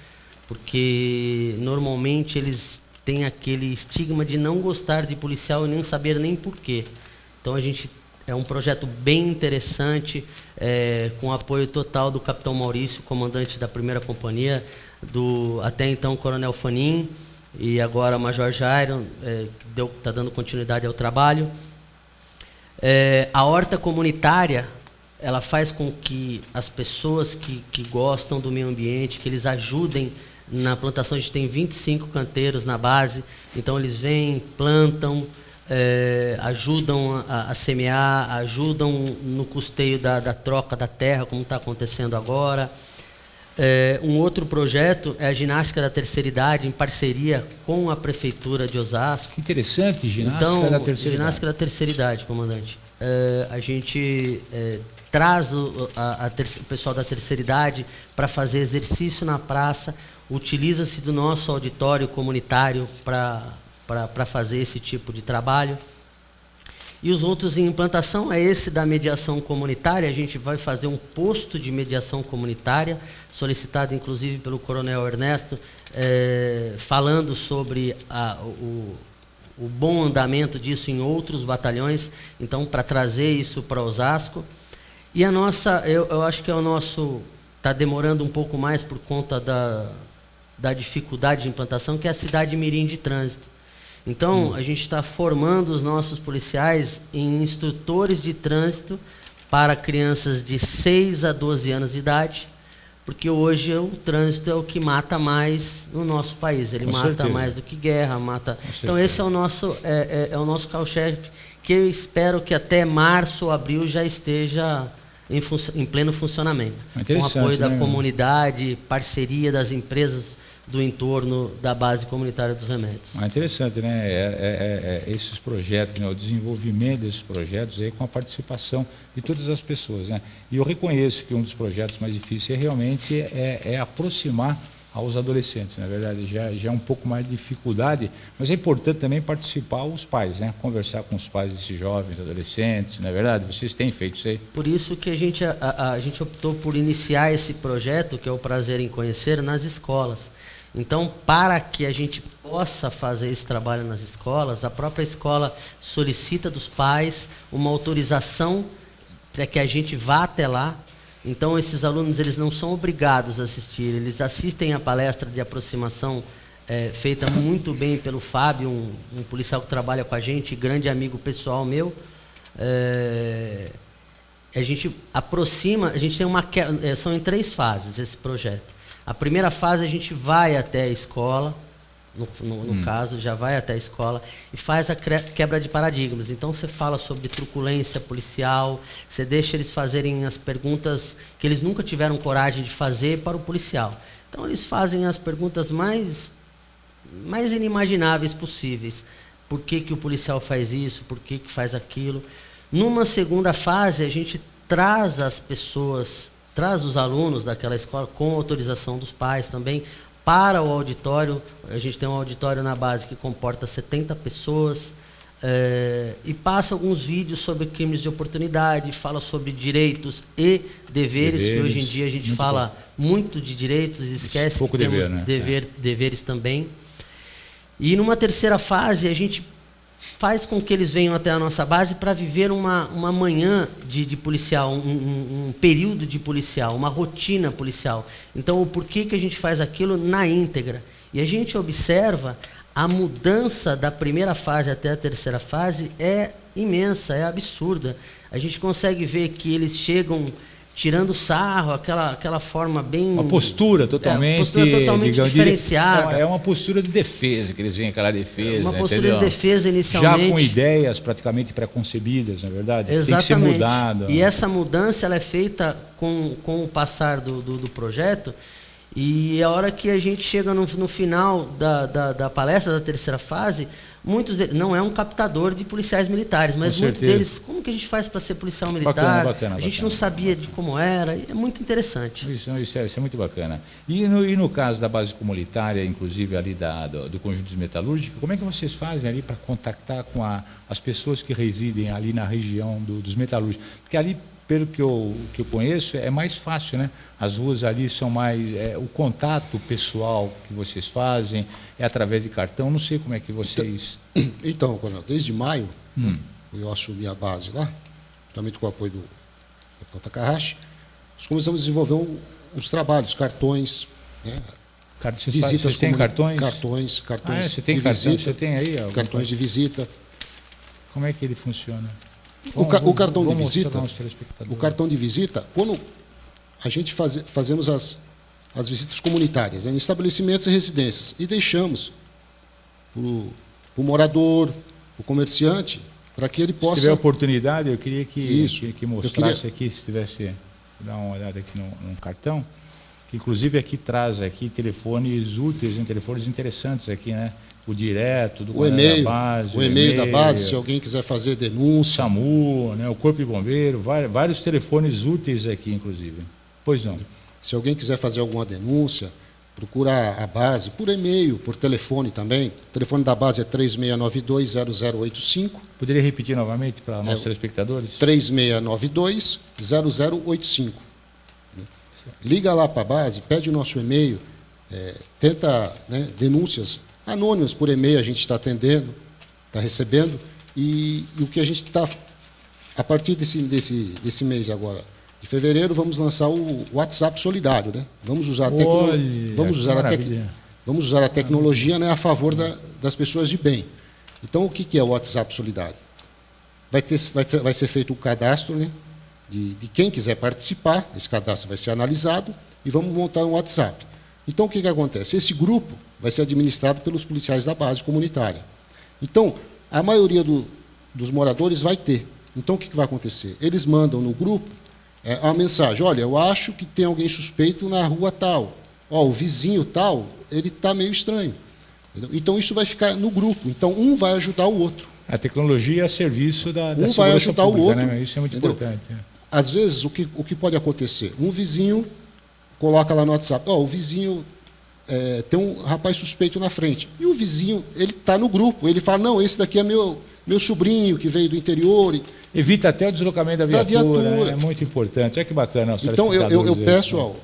porque normalmente eles têm aquele estigma de não gostar de policial e nem saber nem porquê. Então é um projeto bem interessante, com apoio total do capitão Maurício, comandante da 1ª Companhia, do até então Coronel Fanin, e agora Major Jairo, que está dando continuidade ao trabalho. A horta comunitária, ela faz com que as pessoas que gostam do meio ambiente, que eles ajudem Na plantação a gente tem 25 canteiros na base, então eles vêm, plantam, ajudam a semear, ajudam no custeio da troca da terra, como está acontecendo agora. Um outro projeto é a ginástica da terceira idade, em parceria com a Prefeitura de Osasco. Que interessante, ginástica da terceira idade. Ginástica da terceira idade, comandante. A gente traz o pessoal da terceira idade para fazer exercício na praça, utiliza-se do nosso auditório comunitário para fazer esse tipo de trabalho. E os outros em implantação é esse da mediação comunitária. A gente vai fazer um posto de mediação comunitária, solicitado inclusive pelo Coronel Ernesto, falando sobre o bom andamento disso em outros batalhões, então para trazer isso para Osasco. E a nossa, eu acho que é o nosso, está demorando um pouco mais por conta da dificuldade de implantação, que é a cidade mirim de trânsito. Então, a gente está formando os nossos policiais em instrutores de trânsito para crianças de 6 a 12 anos de idade, porque hoje o trânsito é o que mata mais no nosso país. Ele mata mais do que guerra, mata. Então, esse é o nosso carro-chefe, que eu espero que até março ou abril já esteja em pleno funcionamento. Com apoio da comunidade, parceria das empresas do entorno da base comunitária dos remédios. É interessante, né? Esses projetos, né? O desenvolvimento desses projetos aí com a participação de todas as pessoas, né? E eu reconheço que um dos projetos mais difíceis realmente é aproximar aos adolescentes, na verdade, já é um pouco mais de dificuldade, mas é importante também participar os pais, né? Conversar com os pais desses jovens, adolescentes, não é verdade? Vocês têm feito isso aí? Por isso que a gente optou por iniciar esse projeto, que é o Prazer em Conhecer, nas escolas. Então, para que a gente possa fazer esse trabalho nas escolas, a própria escola solicita dos pais uma autorização para que a gente vá até lá. Então, esses alunos eles não são obrigados a assistir, eles assistem a palestra de aproximação feita muito bem pelo Fábio, um policial que trabalha com a gente, grande amigo pessoal meu. A gente aproxima, a gente tem são em 3 fases esse projeto. A primeira fase a gente vai até a escola, no caso, já vai até a escola e faz a quebra de paradigmas. Então você fala sobre truculência policial, você deixa eles fazerem as perguntas que eles nunca tiveram coragem de fazer para o policial. Então eles fazem as perguntas mais inimagináveis possíveis. Por que o policial faz isso? Por que faz aquilo? Numa segunda fase a gente traz as pessoas, traz os alunos daquela escola, com autorização dos pais também, para o auditório. A gente tem um auditório na base que comporta 70 pessoas, e passa alguns vídeos sobre crimes de oportunidade, fala sobre direitos e deveres, que hoje em dia a gente fala muito de direitos e esquece que temos deveres também. E numa terceira fase, a gente faz com que eles venham até a nossa base para viver uma manhã de policial, um período de policial, uma rotina policial. Então, o porquê que a gente faz aquilo na íntegra. E a gente observa a mudança da primeira fase até a terceira fase é imensa, é absurda. A gente consegue ver que eles chegam tirando sarro, aquela forma bem... Uma postura totalmente, digamos, diferenciada. É uma postura de defesa, que eles veem aquela defesa. Uma postura de defesa inicialmente. Já com ideias praticamente preconcebidas, na verdade. Exatamente. Tem que ser mudado. E essa mudança ela é feita com o passar do projeto, e a hora que a gente chega no final da palestra da terceira fase, muitos deles, não é um captador de policiais militares, mas muitos deles, como que a gente faz para ser policial militar? Bacana, a gente não sabia de como era, é muito interessante. Isso é muito bacana. E no caso da base comunitária, inclusive ali do Conjuntos Metalúrgicos, como é que vocês fazem ali para contactar com as pessoas que residem ali na região dos metalúrgicos? Porque ali, pelo que eu conheço, é mais fácil, né? As ruas ali são mais... o contato pessoal que vocês fazem é através de cartão. Não sei como é que vocês... Então, Coronel, desde maio, eu assumi a base lá, justamente com o apoio do Capitão Takahashi, nós começamos a desenvolver uns trabalhos, cartões, né? Visitas. Vocês têm cartões? Cartões você tem de cartão? visita. Você tem aí? Cartões de visita. Como é que ele funciona? O cartão de visita, quando a gente fazemos as visitas comunitárias, né, em estabelecimentos e residências, e deixamos para o morador, para o comerciante, para que ele possa... Se tiver oportunidade, eu queria que mostrasse aqui, se tivesse, dar uma olhada aqui num cartão, que inclusive aqui traz aqui telefones úteis, telefones interessantes aqui, né? O direto, do e-mail, da base, o e-mail da base, se alguém quiser fazer denúncia. SAMU, né? O Corpo de Bombeiro, vários telefones úteis aqui, inclusive. Pois não. Se alguém quiser fazer alguma denúncia, procura a base, por e-mail, por telefone também. O telefone da base é 3692-0085. Poderia repetir novamente para nossos telespectadores? 3692-0085. Liga lá para a base, pede o nosso e-mail, tenta, né, denúncias anônimas por e-mail, a gente está atendendo, está recebendo, e o que a gente está, a partir desse mês agora, de fevereiro, vamos lançar o WhatsApp Solidário, né? Vamos usar a tecnologia, né, a favor das pessoas de bem. Então, o que é o WhatsApp Solidário? Vai ser feito um cadastro, né, de quem quiser participar, esse cadastro vai ser analisado e vamos montar um WhatsApp. Então, o que acontece? Esse grupo vai ser administrado pelos policiais da base comunitária. Então, a maioria dos moradores vai ter. Então, o que vai acontecer? Eles mandam no grupo uma mensagem: olha, eu acho que tem alguém suspeito na rua tal. Ó, o vizinho tal, ele está meio estranho. Entendeu? Então, isso vai ficar no grupo. Então, um vai ajudar o outro. A tecnologia é a serviço da um vai ajudar pública, o outro. Né? Isso é muito importante. Às vezes, o que pode acontecer? Um vizinho coloca lá no WhatsApp: ó, o vizinho tem um rapaz suspeito na frente. E o vizinho, ele está no grupo. Ele fala: não, esse daqui é meu sobrinho que veio do interior. Evita até o deslocamento da viatura. É muito importante. É que bacana. Então, eu peço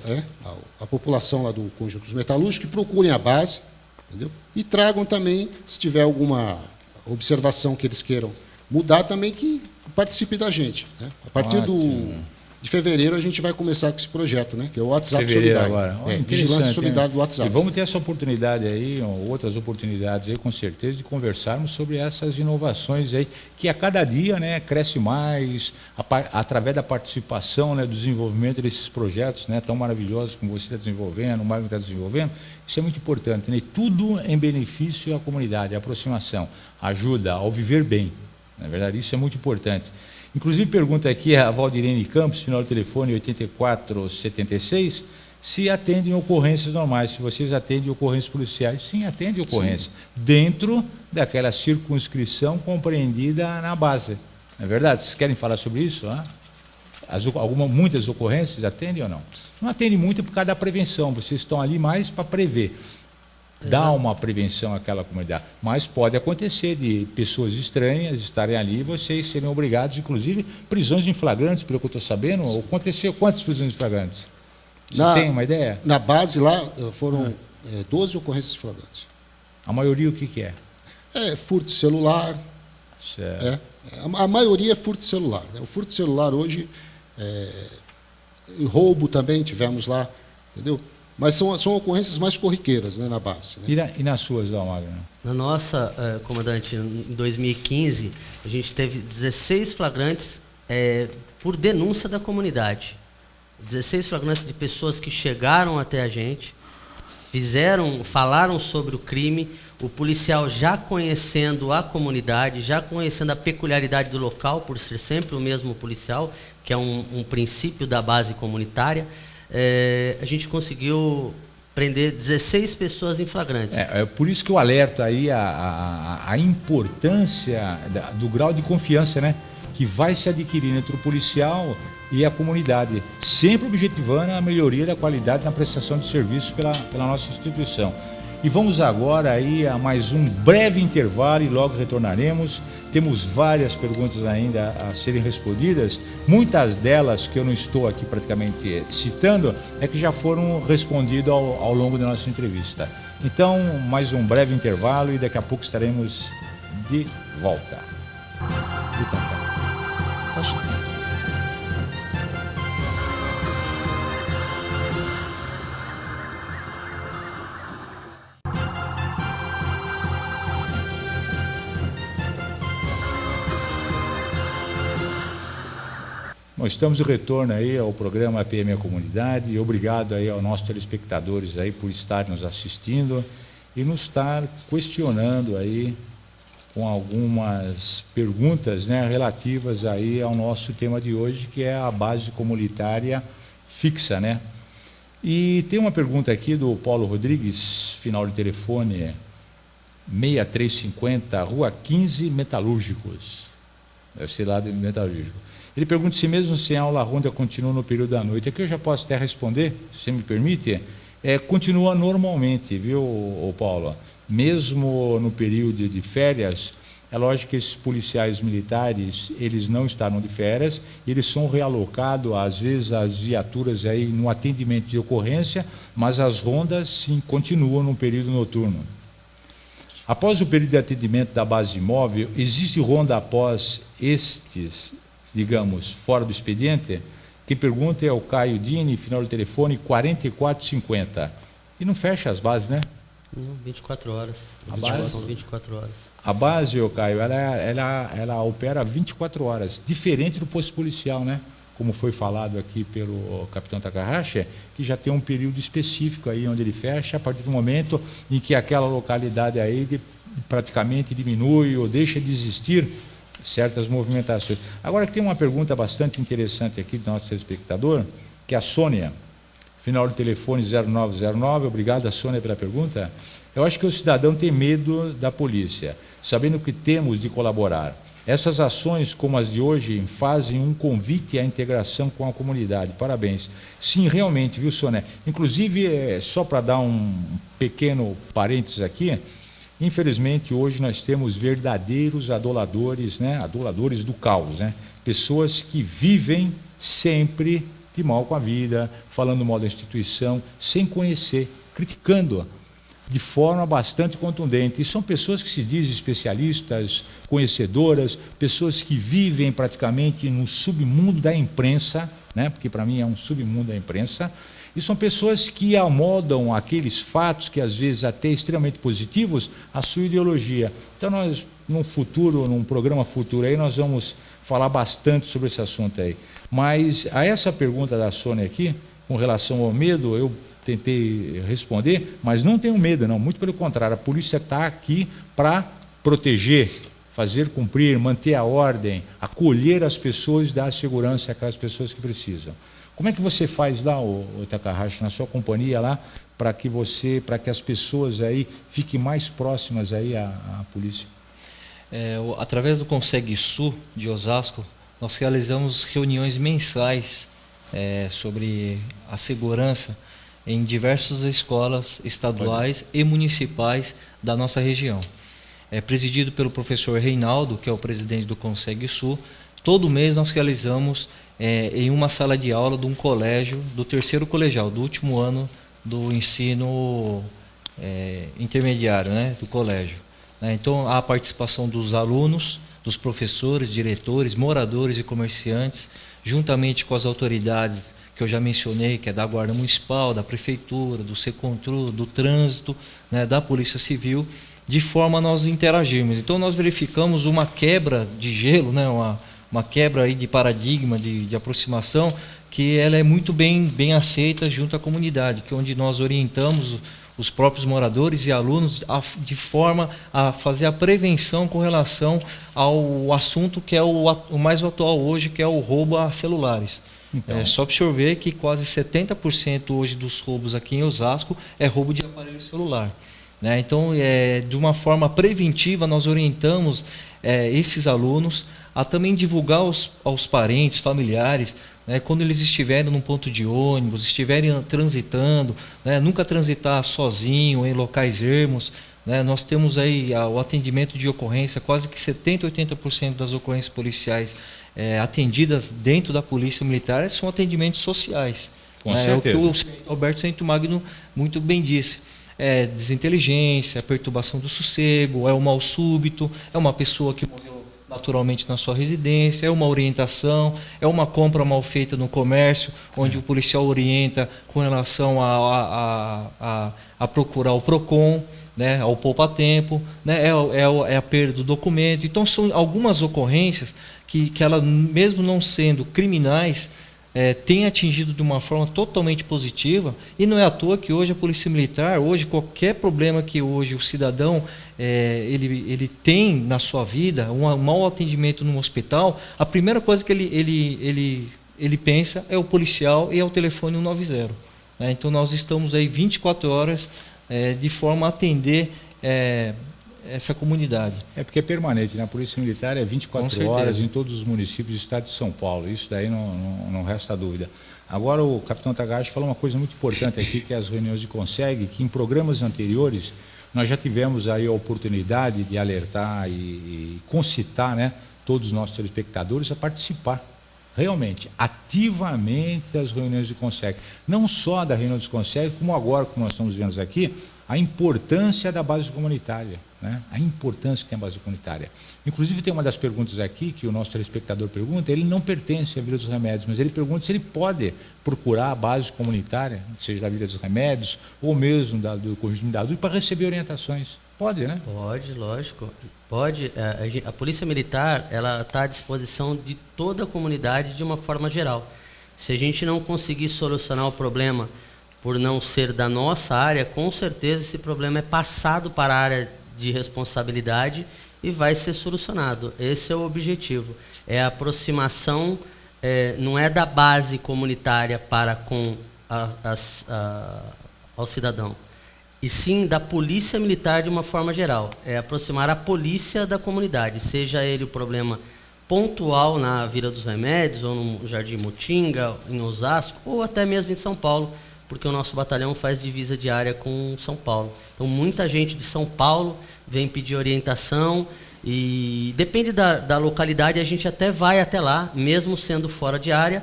à população lá do Conjunto dos Metalúrgicos que procurem a base, entendeu? E tragam também, se tiver alguma observação que eles queiram mudar, também que participe da gente. Né? A partir de fevereiro a gente vai começar com esse projeto, né? Que é o WhatsApp Solidário. Agora. Vigilância Solidária do WhatsApp. E vamos ter essa oportunidade aí, outras oportunidades aí, com certeza, de conversarmos sobre essas inovações aí, que a cada dia, né, cresce mais, através da participação, né, do desenvolvimento desses projetos, né, tão maravilhosos como você está desenvolvendo, o Magno está desenvolvendo. Isso é muito importante, né? Tudo em benefício à comunidade, à aproximação, ajuda ao viver bem. Na verdade, isso é muito importante. Inclusive, pergunta aqui a Valdirene Campos, final do telefone 8476, se atendem ocorrências normais, se vocês atendem ocorrências policiais. Sim, atendem ocorrências, dentro daquela circunscrição compreendida na base. Não é verdade? Vocês querem falar sobre isso? Muitas ocorrências atendem ou não? Não atendem muito por causa da prevenção, vocês estão ali mais para prever. Dá uma prevenção àquela comunidade. Mas pode acontecer de pessoas estranhas estarem ali e vocês serem obrigados, inclusive, prisões em flagrantes, pelo que eu estou sabendo. Aconteceu quantas prisões em flagrantes? Você tem uma ideia? Na base lá foram 12 ocorrências flagrantes. A maioria o que é? Furto de celular. Certo. A maioria é furto de celular. Né? O furto de celular hoje, roubo também tivemos lá, entendeu? Mas são ocorrências mais corriqueiras, né, na base. Né? E nas suas, Magno? Na nossa, comandante, em 2015, a gente teve 16 flagrantes por denúncia da comunidade. 16 flagrantes de pessoas que chegaram até a gente, falaram sobre o crime, o policial já conhecendo a comunidade, já conhecendo a peculiaridade do local, por ser sempre o mesmo policial, que é um princípio da base comunitária. A gente conseguiu prender 16 pessoas em flagrantes. Por isso que eu alerto aí a importância do grau de confiança, né, que vai se adquirir entre o policial e a comunidade, sempre objetivando a melhoria da qualidade na prestação de serviço pela nossa instituição. E vamos agora aí a mais um breve intervalo e logo retornaremos. Temos várias perguntas ainda a serem respondidas, muitas delas que eu não estou aqui praticamente citando, que já foram respondidas ao longo da nossa entrevista. Então, mais um breve intervalo e daqui a pouco estaremos de volta. Bom, estamos de retorno aí ao programa PM a Comunidade. Obrigado aí aos nossos telespectadores aí por estar nos assistindo e nos estar questionando aí com algumas perguntas, né, relativas aí ao nosso tema de hoje, que é a base comunitária fixa, né? E tem uma pergunta aqui do Paulo Rodrigues, final de telefone 6350, Rua 15, Metalúrgicos. Deve ser lá do Metalúrgico. Ele pergunta se mesmo sem aula a ronda continua no período da noite. Aqui eu já posso até responder, se você me permite. Continua normalmente, viu, Paulo? Mesmo no período de férias, é lógico que esses policiais militares, eles não estavam de férias, eles são realocados, às vezes, as viaturas aí no atendimento de ocorrência, mas as rondas, sim, continuam no período noturno. Após o período de atendimento da base móvel, existe ronda após estes, digamos, fora do expediente? Quem pergunta é o Caio Dini, final do telefone 4450. E não fecha as bases, né? 24 horas. A base? São 24 horas. A base, Caio, ela opera 24 horas, diferente do posto policial, né? Como foi falado aqui pelo capitão Takahashi, que já tem um período específico aí onde ele fecha, a partir do momento em que aquela localidade aí praticamente diminui ou deixa de existir certas movimentações. Agora, tem uma pergunta bastante interessante aqui do nosso telespectador, que é a Sônia, final do telefone 0909, obrigado a Sônia pela pergunta. Eu acho que o cidadão tem medo da polícia, sabendo que temos de colaborar. Essas ações, como as de hoje, fazem um convite à integração com a comunidade. Parabéns. Sim, realmente, viu, Sônia? Inclusive, só para dar um pequeno parênteses aqui, infelizmente, hoje nós temos verdadeiros aduladores, né? Aduladores do caos, né? Pessoas que vivem sempre de mal com a vida, falando mal da instituição, sem conhecer, criticando-a de forma bastante contundente. E são pessoas que se dizem especialistas, conhecedoras, pessoas que vivem praticamente no submundo da imprensa, né? Porque para mim é um submundo da imprensa, e são pessoas que amodam aqueles fatos, que às vezes até extremamente positivos, a sua ideologia. Então nós, num futuro, num programa futuro aí, nós vamos falar bastante sobre esse assunto aí. Mas a essa pergunta da Sônia aqui, com relação ao medo, eu tentei responder, mas não tenho medo, não. Muito pelo contrário, a polícia está aqui para proteger, fazer cumprir, manter a ordem, acolher as pessoas e dar segurança àquelas pessoas que precisam. Como é que você faz lá, o Takahashi, na sua companhia lá, para que as pessoas aí fiquem mais próximas aí à polícia? Através do Consegue Sul de Osasco, nós realizamos reuniões mensais sobre a segurança em diversas escolas estaduais e municipais da nossa região. É presidido pelo professor Reinaldo, que é o presidente do Consegue Sul. Todo mês nós realizamos em uma sala de aula de um colégio, do terceiro colegial, do último ano do ensino intermediário, né, do colégio. Então, há a participação dos alunos, dos professores, diretores, moradores e comerciantes, juntamente com as autoridades que eu já mencionei, que é da Guarda Municipal, da Prefeitura, do Secontru, do Trânsito, né, da Polícia Civil, de forma a nós interagirmos. Então, nós verificamos uma quebra de gelo, né, uma quebra aí de paradigma, de aproximação, que ela é muito bem aceita junto à comunidade, que é onde nós orientamos os próprios moradores e alunos de forma a fazer a prevenção com relação ao assunto que é o mais atual hoje, que é o roubo a celulares. Então, só para o senhor ver que quase 70% hoje dos roubos aqui em Osasco é roubo de aparelho celular. Né? Então, de uma forma preventiva, nós orientamos esses alunos a também divulgar aos parentes, familiares, né, quando eles estiverem num ponto de ônibus, estiverem transitando, né, nunca transitar sozinho em locais ermos. Né, nós temos aí o atendimento de ocorrência, quase que 70%, 80% das ocorrências policiais atendidas dentro da Polícia Militar são atendimentos sociais. Com certeza. É o que o Alberto Santo Magno muito bem disse. Desinteligência, perturbação do sossego, o mal súbito, uma pessoa que morreu naturalmente na sua residência, uma orientação, uma compra mal feita no comércio, onde o policial orienta com relação a procurar o PROCON. né, ao poupa-tempo, né, é a perda do documento. Então, são algumas ocorrências que ela, mesmo não sendo criminais, tem atingido de uma forma totalmente positiva, e não é à toa que hoje a Polícia Militar, hoje qualquer problema que hoje o cidadão ele tem na sua vida, um mau atendimento no hospital, a primeira coisa que ele pensa é o policial e é o telefone 190. Né? Então nós estamos aí 24 horas de forma a atender essa comunidade. É porque é permanente, né? A Polícia Militar é 24 horas em todos os municípios do estado de São Paulo, isso daí não resta dúvida. Agora o capitão Tagashi falou uma coisa muito importante aqui, que é as reuniões de CONSEG, que em programas anteriores nós já tivemos aí a oportunidade de alertar e concitar, né, todos os nossos telespectadores a participar realmente, ativamente das reuniões de CONSEG. Não só da reunião dos CONSEG, como agora, como nós estamos vendo aqui, a importância da base comunitária, né? A importância que tem a base comunitária. Inclusive tem uma das perguntas aqui que o nosso telespectador pergunta, ele não pertence à Vila dos Remédios, mas ele pergunta se ele pode procurar a base comunitária, seja da Vila dos Remédios ou mesmo do Conjunto de Unidade, para receber orientações. Pode, né? Pode, lógico. Pode. A Polícia Militar, ela está à disposição de toda a comunidade de uma forma geral. Se a gente não conseguir solucionar o problema por não ser da nossa área, com certeza esse problema é passado para a área de responsabilidade e vai ser solucionado. Esse é o objetivo. É a aproximação, não é da base comunitária para com ao cidadão, e sim da Polícia Militar de uma forma geral. É aproximar a polícia da comunidade, seja ele o problema pontual na Vila dos Remédios, ou no Jardim Mutinga, em Osasco, ou até mesmo em São Paulo, porque o nosso batalhão faz divisa diária com São Paulo. Então, muita gente de São Paulo vem pedir orientação e depende da localidade, a gente até vai até lá, mesmo sendo fora de área,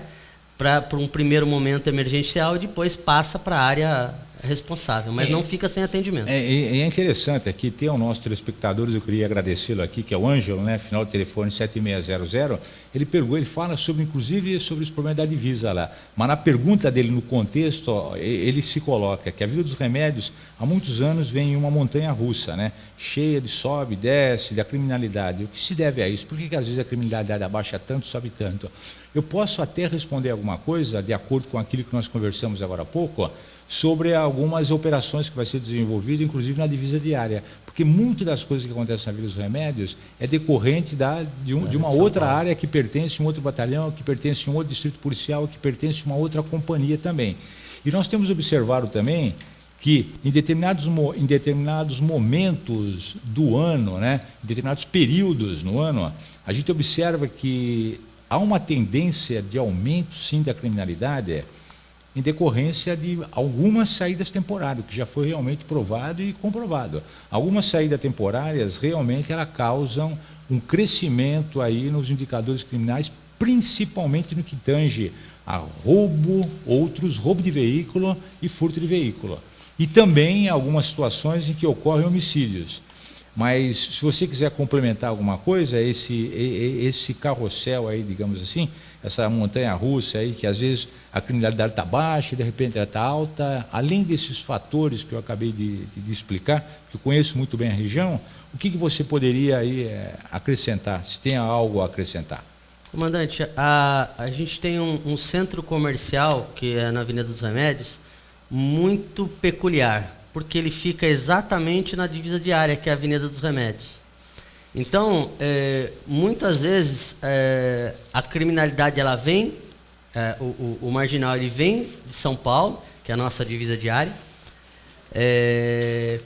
para um primeiro momento emergencial e depois passa para a área responsável, mas não fica sem atendimento. É interessante aqui, tem o nosso telespectadores, eu queria agradecê-lo aqui, que é o Ângelo, né, final do telefone 7600, ele fala sobre, inclusive, sobre os problemas da divisa lá, mas na pergunta dele, no contexto, ó, ele se coloca que a Vila dos Remédios, há muitos anos, vem uma montanha-russa, né, cheia de sobe, desce, da criminalidade. O que se deve a isso? Por que às vezes a criminalidade abaixa tanto, sobe tanto? Eu posso até responder alguma coisa, de acordo com aquilo que nós conversamos agora há pouco, ó, sobre algumas operações que vai ser desenvolvida, inclusive na divisa diária, porque muitas das coisas que acontecem na Vila dos Remédios é decorrente de uma outra área que pertence a um outro batalhão, que pertence a um outro distrito policial, que pertence a uma outra companhia também. E nós temos observado também que em determinados momentos do ano, né, em determinados períodos no ano, a gente observa que há uma tendência de aumento, sim, da criminalidade, em decorrência de algumas saídas temporárias, que já foi realmente provado e comprovado. Algumas saídas temporárias realmente elas causam um crescimento aí nos indicadores criminais, principalmente no que tange a roubo, roubo de veículo e furto de veículo. E também algumas situações em que ocorrem homicídios. Mas se você quiser complementar alguma coisa, esse carrossel aí, digamos assim, essa montanha-russa aí, que às vezes a criminalidade está baixa, de repente ela está alta, além desses fatores que eu acabei de explicar, que eu conheço muito bem a região, o que você poderia aí acrescentar, se tem algo a acrescentar? Comandante, a gente tem um centro comercial, que é na Avenida dos Remédios, muito peculiar, porque ele fica exatamente na divisa diária, que é a Avenida dos Remédios. Então, muitas vezes, a criminalidade ela vem, o marginal ele vem de São Paulo, que é a nossa divisa diária,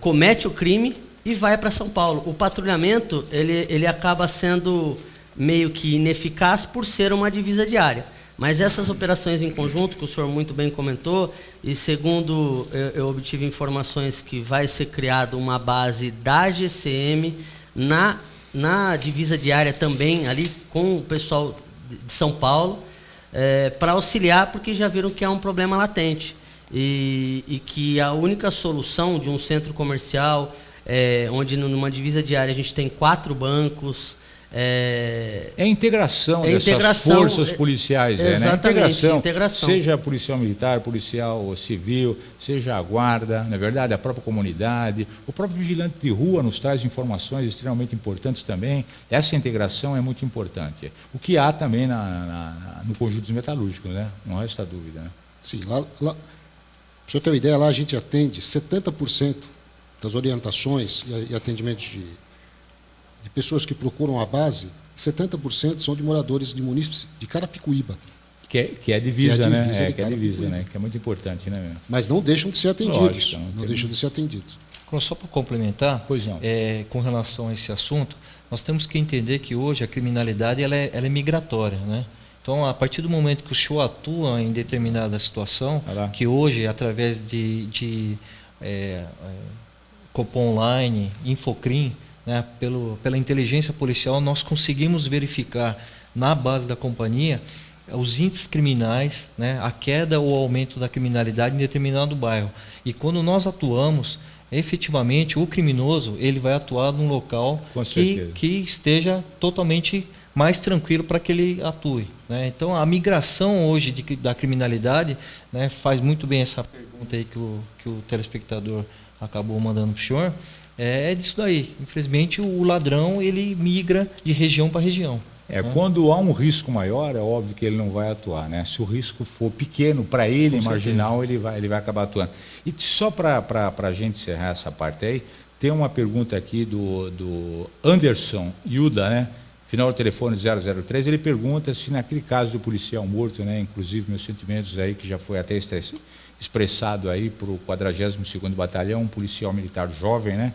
comete o crime e vai para São Paulo. O patrulhamento ele acaba sendo meio que ineficaz por ser uma divisa diária. Mas essas operações em conjunto, que o senhor muito bem comentou, e segundo eu obtive informações que vai ser criada uma base da GCM na divisa diária também, ali com o pessoal de São Paulo, para auxiliar, porque já viram que há um problema latente. E que a única solução de um centro comercial, onde numa divisa diária a gente tem 4 bancos, É a integração dessas forças policiais, né? Integração, seja policial militar, policial civil, seja a guarda, não é verdade? A própria comunidade, o próprio vigilante de rua nos traz informações extremamente importantes também. Essa integração é muito importante. O que há também no conjunto dos metalúrgicos, né? Não resta dúvida, né? Sim, lá, deixa eu ter uma ideia, lá a gente atende 70% das orientações e atendimentos de pessoas que procuram a base, 70% são de moradores de munícipes de Carapicuíba. Que é a divisa, né? Que é a divisa, né? Que é muito importante, né? Mas não deixam de ser atendidos. Lógico, não deixam de ser atendidos. Só para complementar, com relação a esse assunto, nós temos que entender que hoje a criminalidade ela é migratória, né? Então, a partir do momento que o senhor atua em determinada situação, que hoje, através de Copom Online, Infocrim, né, pela inteligência policial, nós conseguimos verificar na base da companhia os índices criminais, né, a queda ou aumento da criminalidade em determinado bairro. E quando nós atuamos, efetivamente, o criminoso ele vai atuar num local que esteja totalmente mais tranquilo para que ele atue, né? Então, a migração hoje da criminalidade, né, faz muito bem essa pergunta aí que o telespectador acabou mandando para o senhor, é disso daí. Infelizmente, o ladrão ele migra de região para região. Quando há um risco maior, é óbvio que ele não vai atuar, né? Se o risco for pequeno para ele, marginal, ele vai acabar atuando. E só para a gente encerrar essa parte aí, tem uma pergunta aqui do Anderson Yuda, né? Final do telefone 003, ele pergunta se naquele caso do policial morto, né? Inclusive meus sentimentos aí, que já foi até expressado aí para o 42º Batalhão, um policial militar jovem, né?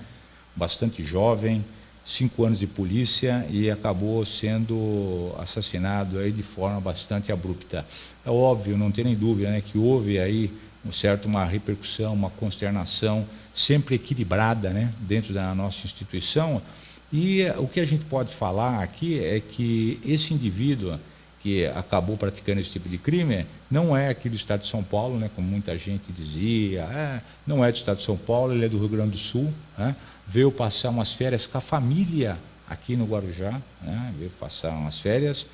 Bastante jovem, 5 anos de polícia e acabou sendo assassinado aí de forma bastante abrupta. É óbvio, não tem nem dúvida, né, que houve aí uma repercussão, uma consternação sempre equilibrada, né, dentro da nossa instituição. E o que a gente pode falar aqui é que esse indivíduo que acabou praticando esse tipo de crime não é aqui do estado de São Paulo, né, como muita gente dizia, não é do estado de São Paulo, ele é do Rio Grande do Sul, né, veio passar umas férias com a família aqui no Guarujá, né, veio passar umas férias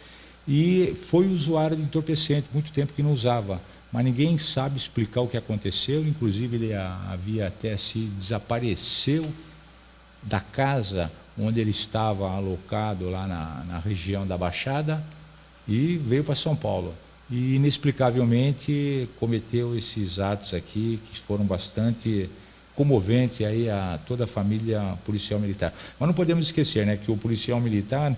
e foi usuário de entorpecente, muito tempo que não usava, mas ninguém sabe explicar o que aconteceu, inclusive ele havia até se desapareceu da casa onde ele estava alocado lá na região da Baixada, e veio para São Paulo. E, inexplicavelmente, cometeu esses atos aqui, que foram bastante comoventes aí a toda a família policial militar. Mas não podemos esquecer, né, que o policial militar,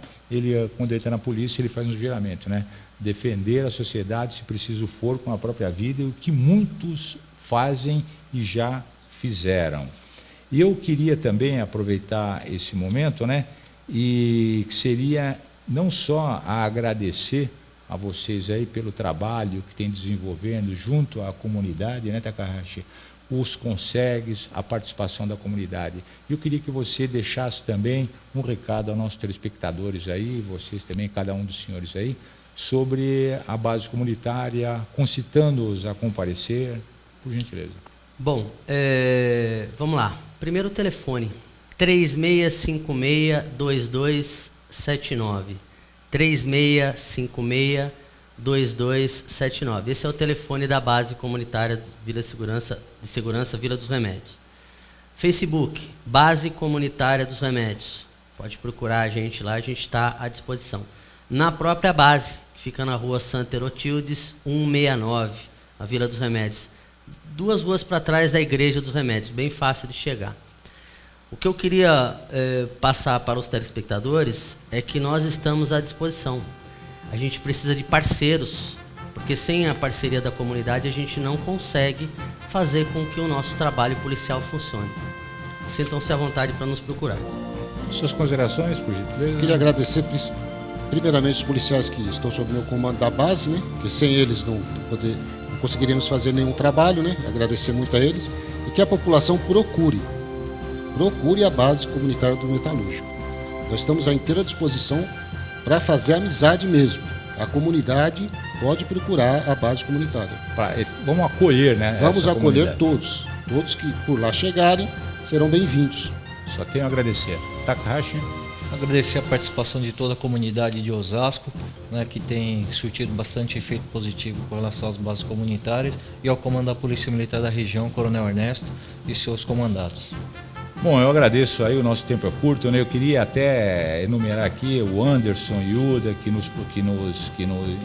quando ele está na polícia, ele faz um juramento, né? Defender a sociedade, se preciso for, com a própria vida, e o que muitos fazem e já fizeram. E eu queria também aproveitar esse momento, né, e que seria não só a agradecer a vocês aí pelo trabalho que tem desenvolvendo junto à comunidade, né, Takahashi, os consegues, a participação da comunidade. Eu queria que você deixasse também um recado aos nossos telespectadores aí, vocês também, cada um dos senhores aí, sobre a base comunitária, concitando-os a comparecer, por gentileza. Bom, vamos lá. Primeiro o telefone, 3656-2279. 3656-2279. Esse é o telefone da base comunitária de Segurança Vila dos Remédios. Facebook, Base Comunitária dos Remédios. Pode procurar a gente lá, a gente está à disposição. Na própria base, que fica na rua Santa Herotildes, 169, a Vila dos Remédios. 2 ruas para trás da Igreja dos Remédios, bem fácil de chegar. O que eu queria passar para os telespectadores é que nós estamos à disposição. A gente precisa de parceiros, porque sem a parceria da comunidade a gente não consegue fazer com que o nosso trabalho policial funcione. Sintam-se à vontade para nos procurar. Suas considerações, por gentileza? Queria agradecer primeiramente os policiais que estão sob meu comando da base, né? Porque sem eles não conseguiríamos fazer nenhum trabalho, né? Agradecer muito a eles e que a população procure a base comunitária do metalúrgico. Nós estamos à inteira disposição para fazer amizade mesmo. A comunidade pode procurar a base comunitária. Vamos acolher, né? Vamos acolher todos que por lá chegarem serão bem-vindos. Só tenho a agradecer. Takahashi. Agradecer a participação de toda a comunidade de Osasco, né, que tem surtido bastante efeito positivo com relação às bases comunitárias, e ao comando da Polícia Militar da região, Coronel Ernesto, e seus comandados. Bom, eu agradeço aí, o nosso tempo é curto, né? Eu queria até enumerar aqui o Anderson Yuda, que nos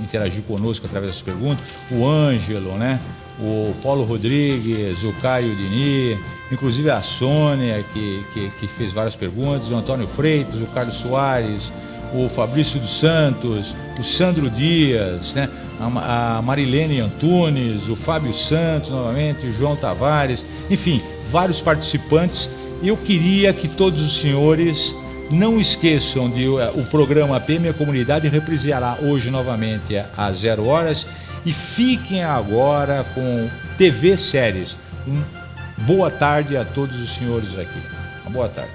interagiu conosco através das perguntas, o Ângelo, né? O Paulo Rodrigues, o Caio Dini, inclusive a Sônia, que fez várias perguntas, o Antônio Freitas, o Carlos Soares, o Fabrício dos Santos, o Sandro Dias, né? A Marilene Antunes, o Fábio Santos novamente, o João Tavares, enfim, vários participantes. Eu queria que todos os senhores não esqueçam de o programa PM a Comunidade reprisará hoje novamente às 0 horas e fiquem agora com TV Séries. Boa tarde a todos os senhores aqui. Uma boa tarde.